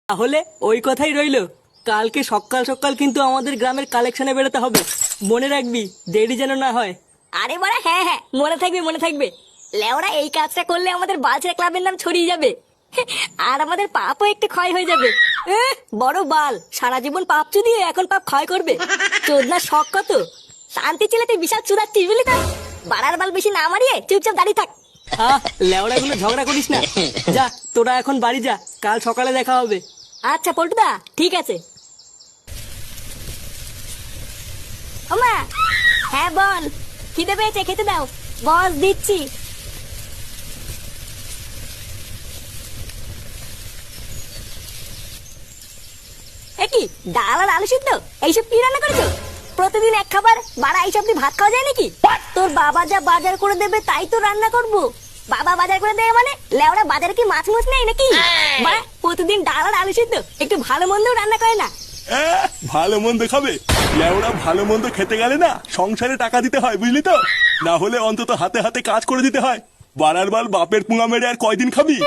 তাহলে ওই কথাই রইলো, কালকে সকাল সকাল কিন্তু আমাদের গ্রামের কালেকশনে বেরোতে হবে। মনে রাখবি, দেরি যেন না হয়। আরে বাড়া, হ্যাঁ হ্যাঁ, মনে থাকবে মনে থাকবে। লেওরা এই কাজটা করলে আমাদের বালছেড়া ক্লাবের নাম ছড়িয়ে যাবে, আর আমাদের পাপও একটু ক্ষয় হয়ে যাবে। বড় বাল, সারা জীবন পাপ চুদিয়ে এখন পাপ ক্ষয় করবে। চোদনার শখ কত! শান্তি ছেলে তুই বিশাল চুদাচ্ছিস বুঝলি তো। বাড়ার বাল বেশি না মারিয়ে চুপচাপ দাঁড়িয়ে থাক। লেওড়া গুলো ঝগড়া করিস না। যা, তোরা এখন বাড়ি যা, কাল সকালে দেখা হবে। আচ্ছা পল্টুদা, ঠিক আছে। ওমা, হ্যাঁ বল। খিদে পেয়েছে, খেতে দাও। বস দিচ্ছি। কি ডাল আর আলু সিদ্ধ, এইসব কি রান্না করেছো? প্রতিদিন এক খাবার, বাড়া এইসব দিয়ে ভাত খাওয়া যায় নাকি? তোর বাবা যা বাজার করে দেবে তাই তো রান্না করব। বাবা বাজার করে দেবে মানে লেওরা বাজারে কি মাছ মুছ নেই নাকি? বাড়া প্রতিদিন ডাল আর আলু সিদ্ধ, একটু ভালো মন্দও রান্না করে না। ভালো মন্দ খাবে? লেওরা ভালো মন্দ খেতে গেলে না সংসারে টাকা দিতে হয়, বুঝলি তো? না হলে অন্তত হাতে হাতে কাজ করে দিতে হয়। বাড়ার বাল বাপের পুঙা মেরে আর কয়দিন খাবি?